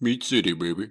Meat City, baby.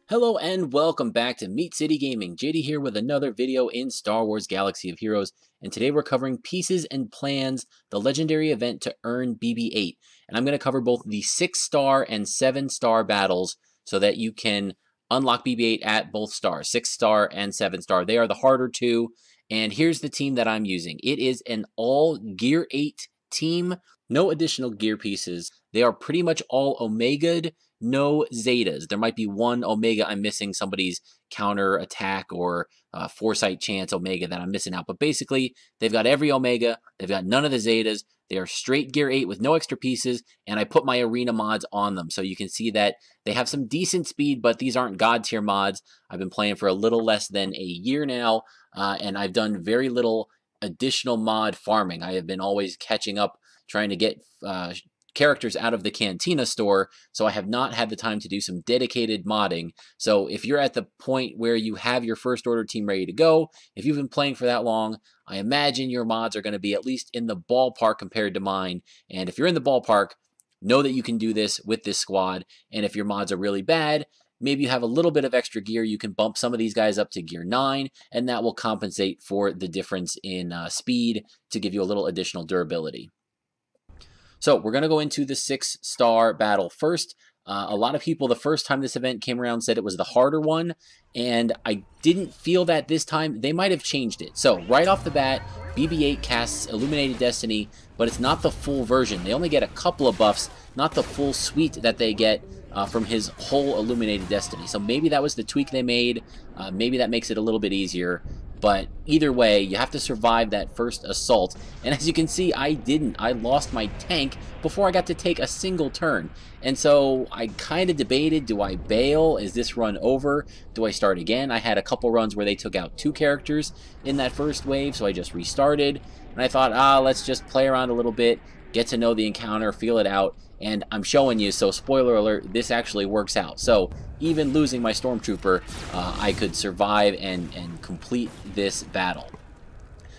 Hello and welcome back to Meat City Gaming. JD here with another video in Star Wars Galaxy of Heroes, and today we're covering Pieces and Plans, the legendary event to earn BB-8. And I'm going to cover both the 6-star and 7-star battles so that you can unlock BB-8 at both stars, 6-star and 7-star. They are the harder two, and here's the team that I'm using. It is an all Gear 8 team, no additional gear pieces. They are pretty much all Omega'd, no Zetas. There might be one Omega I'm missing, somebody's counter attack or foresight chance Omega that I'm missing out. But basically, they've got every Omega. They've got none of the Zetas. They are straight Gear 8 with no extra pieces, and I put my arena mods on them. So you can see that they have some decent speed, but these aren't God tier mods. I've been playing for a little less than a year now, and I've done very little additional mod farming. I have been always catching up, trying to get characters out of the Cantina store, so I have not had the time to do some dedicated modding. So if you're at the point where you have your first order team ready to go, if you've been playing for that long, I imagine your mods are going to be at least in the ballpark compared to mine. And if you're in the ballpark, know that you can do this with this squad. And if your mods are really bad, maybe you have a little bit of extra gear, you can bump some of these guys up to Gear 9, and that will compensate for the difference in speed to give you a little additional durability. So we're going to go into the 6-star battle first. A lot of people, the first time this event came around, said it was the harder one, and I didn't feel that this time. They might have changed it. So right off the bat, BB-8 casts Illuminated Destiny, but it's not the full version. They only get a couple of buffs, not the full suite that they get from his whole Illuminated Destiny. So maybe that was the tweak they made. Maybe that makes it a little bit easier. But either way, you have to survive that first assault. And as you can see, I didn't. I lost my tank before I got to take a single turn. And so I kind of debated, do I bail? Is this run over? Do I start again? I had a couple runs where they took out 2 characters in that first wave, so I just restarted. And I thought, let's just play around a little bit, get to know the encounter, feel it out. And I'm showing you, so spoiler alert, this actually works out. So even losing my Stormtrooper, I could survive and complete this battle.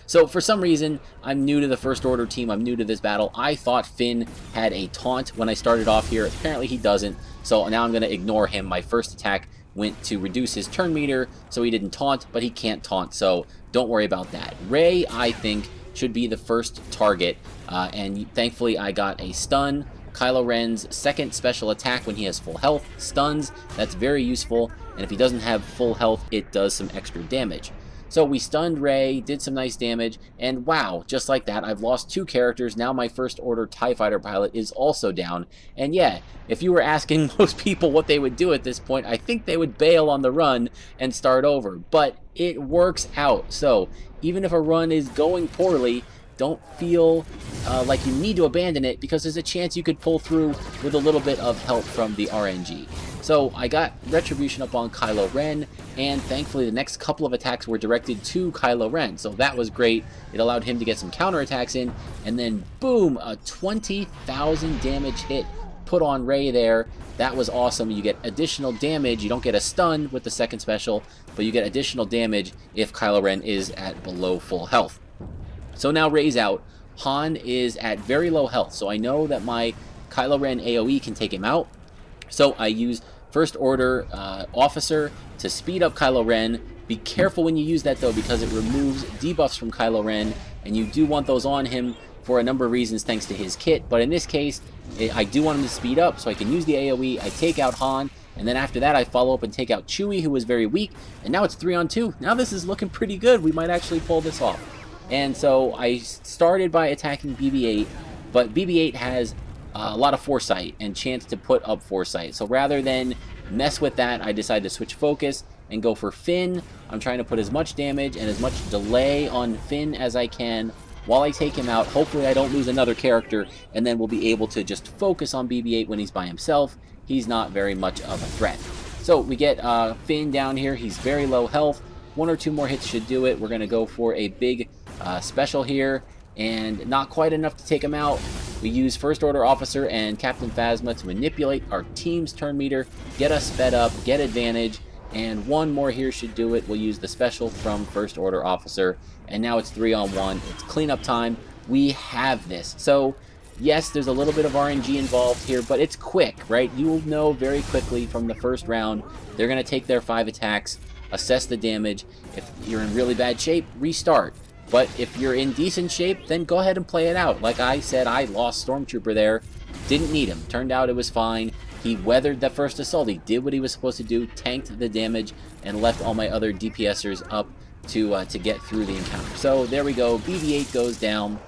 So for some reason, I'm new to the First Order team, I'm new to this battle. I thought Finn had a taunt when I started off here. Apparently he doesn't, so now I'm going to ignore him. My first attack went to reduce his turn meter, so he didn't taunt, but he can't taunt, so don't worry about that. Rey, I think, should be the first target, and thankfully I got a stun. Kylo Ren's second special attack when he has full health stuns. That's very useful, and if he doesn't have full health, it does some extra damage. So we stunned Rey, did some nice damage, and wow, just like that, I've lost 2 characters. Now my First Order TIE Fighter pilot is also down. And yeah, if you were asking most people what they would do at this point, I think they would bail on the run and start over. But it works out. So even if a run is going poorly, don't feel like you need to abandon it, because there's a chance you could pull through with a little bit of help from the RNG. So I got Retribution up on Kylo Ren, and thankfully the next couple of attacks were directed to Kylo Ren, so that was great. It allowed him to get some counterattacks in, and then boom, a 20,000 damage hit put on Rey there. That was awesome. You get additional damage. You don't get a stun with the second special, but you get additional damage if Kylo Ren is at below full health. So now Rey's out. Han is at very low health, so I know that my Kylo Ren AoE can take him out. So I use First Order Officer to speed up Kylo Ren. Be careful when you use that though, because it removes debuffs from Kylo Ren, and you do want those on him for a number of reasons thanks to his kit. But in this case, I do want him to speed up, so I can use the AoE. I take out Han, and then after that I follow up and take out Chewie, who was very weak, and now it's 3-on-2. Now this is looking pretty good. We might actually pull this off. And so I started by attacking BB-8, but BB-8 has a lot of foresight and chance to put up foresight. So rather than mess with that, I decided to switch focus and go for Finn. I'm trying to put as much damage and as much delay on Finn as I can while I take him out. Hopefully I don't lose another character, and then we'll be able to just focus on BB-8 when he's by himself. He's not very much of a threat. So we get Finn down here. He's very low health. 1 or 2 more hits should do it. We're going to go for a big special here, and not quite enough to take him out. We use First Order Officer and Captain Phasma to manipulate our team's turn meter, get us sped up, get advantage, and 1 more here should do it. We'll use the special from First Order Officer, and now it's 3-on-1. It's cleanup time. We have this. So Yes, there's a little bit of RNG involved here, but it's quick, right? You will know very quickly from the first round, they're going to take their 5 attacks, assess the damage. If you're in really bad shape, restart. But if you're in decent shape, then go ahead and play it out. Like I said, I lost Stormtrooper there. Didn't need him. Turned out it was fine. He weathered that first assault. He did what he was supposed to do, tanked the damage, and left all my other DPSers up to get through the encounter. So there we go. BB-8 goes down.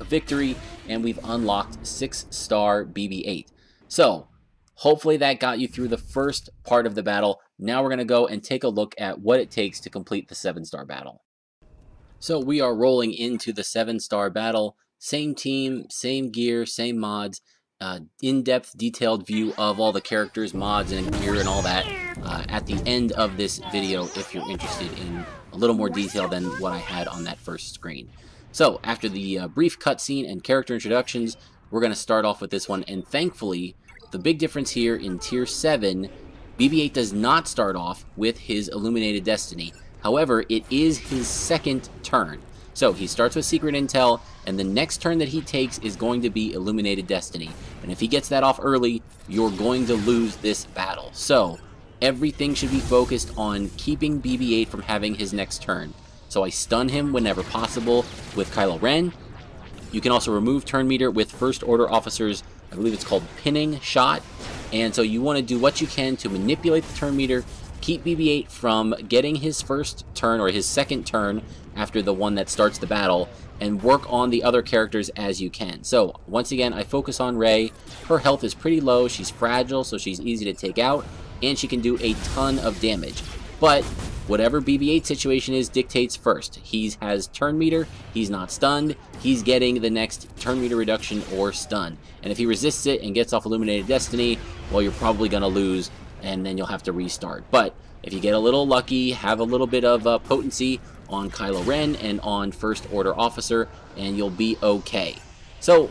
A victory, and we've unlocked 6-star BB-8. So hopefully that got you through the first part of the battle. Now we're going to go and take a look at what it takes to complete the 7-star battle. So we are rolling into the 7-star battle. Same team, same gear, same mods. In-depth, detailed view of all the characters, mods, and gear and all that at the end of this video if you're interested in a little more detail than what I had on that first screen. So, after the brief cutscene and character introductions, we're going to start off with this one, and thankfully, the big difference here in Tier 7, BB-8 does not start off with his Illuminated Destiny. However, it is his second turn. So, he starts with Secret Intel, and the next turn that he takes is going to be Illuminated Destiny. And if he gets that off early, you're going to lose this battle. So, everything should be focused on keeping BB-8 from having his next turn. So I stun him whenever possible with Kylo Ren. You can also remove turn meter with First Order officers. I believe it's called pinning shot. And so you want to do what you can to manipulate the turn meter, keep BB-8 from getting his first turn or his second turn after the one that starts the battle, and work on the other characters as you can. So once again, I focus on Rey. Her health is pretty low. She's fragile, so she's easy to take out, and she can do a ton of damage. But whatever BB-8 situation is dictates first. He has turn meter, he's not stunned, he's getting the next turn meter reduction or stun. And if he resists it and gets off Illuminated Destiny, well, you're probably going to lose, and then you'll have to restart. But if you get a little lucky, have a little bit of potency on Kylo Ren and on First Order Officer, and you'll be okay. So,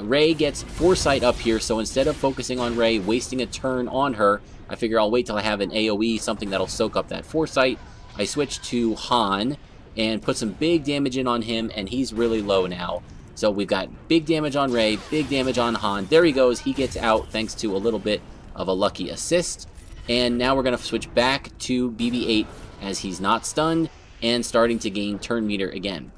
Rey gets Foresight up here, so instead of focusing on Rey, wasting a turn on her, I figure I'll wait till I have an AoE, something that'll soak up that Foresight. I switch to Han and put some big damage in on him, and he's really low now. So we've got big damage on Rey, big damage on Han. There he goes. He gets out thanks to a little bit of a lucky assist. And now we're going to switch back to BB-8 as he's not stunned and starting to gain turn meter again.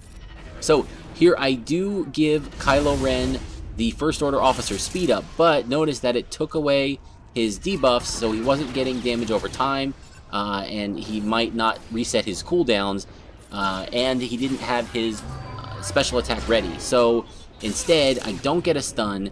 So here I do give Kylo Ren the First Order Officer speed up, but notice that it took away his debuffs, so he wasn't getting damage over time, and he might not reset his cooldowns, and he didn't have his special attack ready. So instead, I don't get a stun.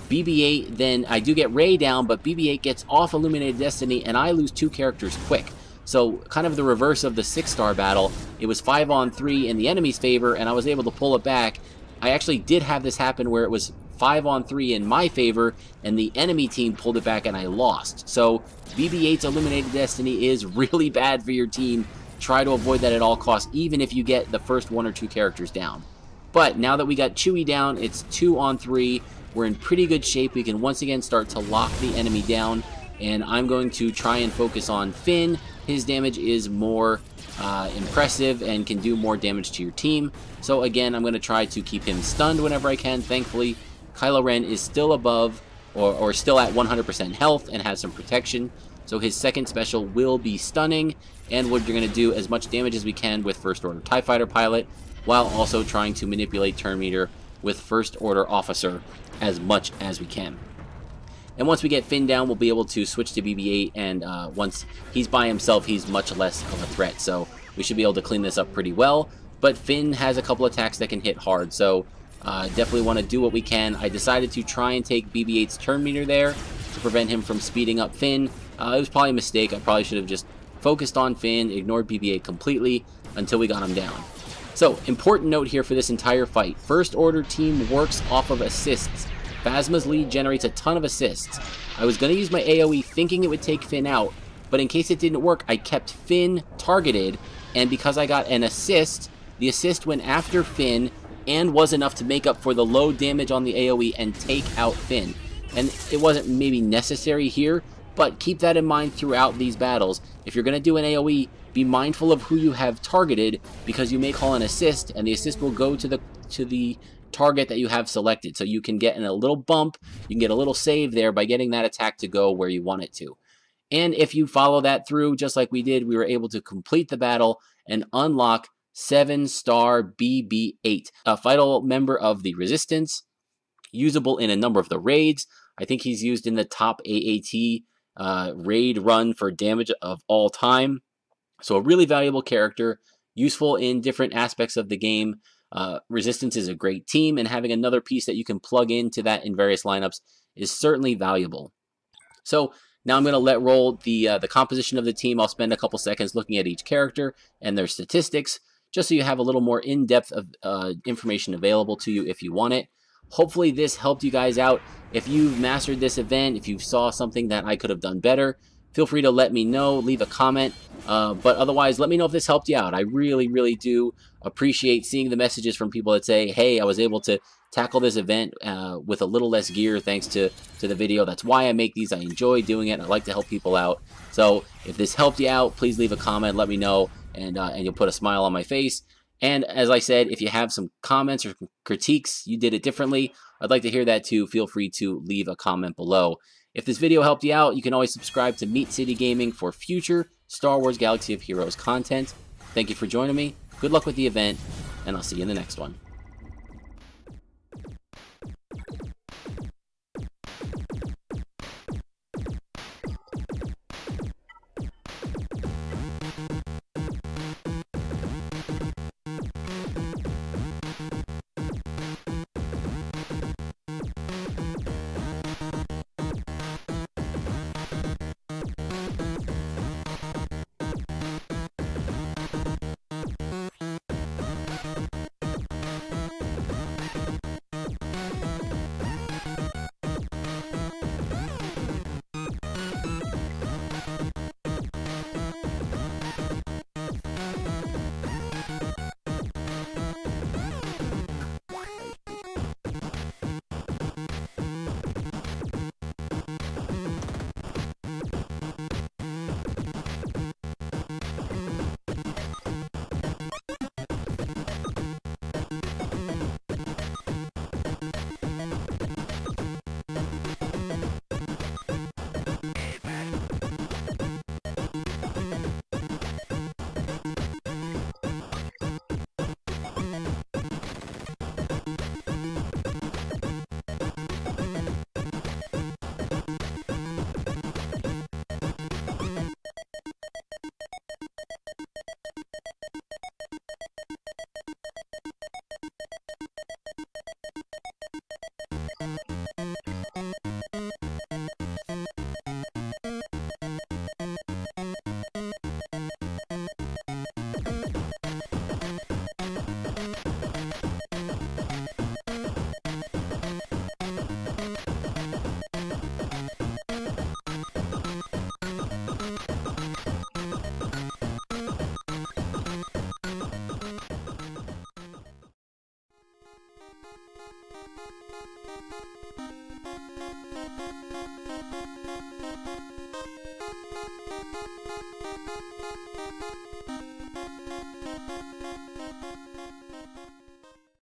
BB-8, then I do get Rey down, but BB-8 gets off Illuminated Destiny, and I lose 2 characters quick. So kind of the reverse of the 6-star battle. It was 5-on-3 in the enemy's favor, and I was able to pull it back. I actually did have this happen where it was 5-on-3 in my favor, and the enemy team pulled it back and I lost. So BB-8's Illuminated Destiny is really bad for your team. Try to avoid that at all costs, even if you get the first 1 or 2 characters down. But now that we got Chewie down, it's 2-on-3. We're in pretty good shape. We can once again start to lock the enemy down, and I'm going to try and focus on Finn. His damage is more impressive and can do more damage to your team. So again, I'm going to try to keep him stunned whenever I can. Thankfully, Kylo Ren is still above or still at 100% health and has some protection. So his second special will be stunning, and we're going to do as much damage as we can with First Order TIE Fighter Pilot, while also trying to manipulate turn meter with First Order Officer as much as we can. And once we get Finn down, we'll be able to switch to BB-8, and once he's by himself, he's much less of a threat, so we should be able to clean this up pretty well. But Finn has a couple attacks that can hit hard, so definitely want to do what we can. I decided to try and take BB-8's turn meter there to prevent him from speeding up Finn. It was probably a mistake. I probably should have just focused on Finn, ignored BB-8 completely until we got him down. So, important note here for this entire fight. First Order team works off of assists. Phasma's lead generates a ton of assists. I was going to use my AoE thinking it would take Finn out, but in case it didn't work, I kept Finn targeted, and because I got an assist, the assist went after Finn and was enough to make up for the low damage on the AoE and take out Finn. And it wasn't maybe necessary here, but keep that in mind throughout these battles. If you're going to do an AoE, be mindful of who you have targeted, because you may call an assist, and the assist will go to the target that you have selected. So you can get in a little bump, you can get a little save there by getting that attack to go where you want it to. And if you follow that through, just like we did, we were able to complete the battle and unlock 7-star BB-8, a vital member of the Resistance, usable in a number of the raids. I think he's used in the top AAT raid run for damage of all time. So a really valuable character, useful in different aspects of the game. Resistance is a great team, and having another piece that you can plug into that in various lineups is certainly valuable. So now I'm going to let roll the composition of the team. I'll spend a couple seconds looking at each character and their statistics, just so you have a little more in-depth of information available to you if you want it. Hopefully this helped you guys out. If you've mastered this event, if you saw something that I could have done better, feel free to let me know, leave a comment. But otherwise, let me know if this helped you out. I really, really do appreciate seeing the messages from people that say, hey, I was able to tackle this event with a little less gear thanks to the video. That's why I make these. I enjoy doing it. I like to help people out. So if this helped you out, please leave a comment, let me know, and you'll put a smile on my face. And as I said, if you have some comments or critiques, you did it differently, I'd like to hear that too. Feel free to leave a comment below. If this video helped you out, you can always subscribe to Meat City Gaming for future Star Wars Galaxy of Heroes content. Thank you for joining me. Good luck with the event, and I'll see you in the next one.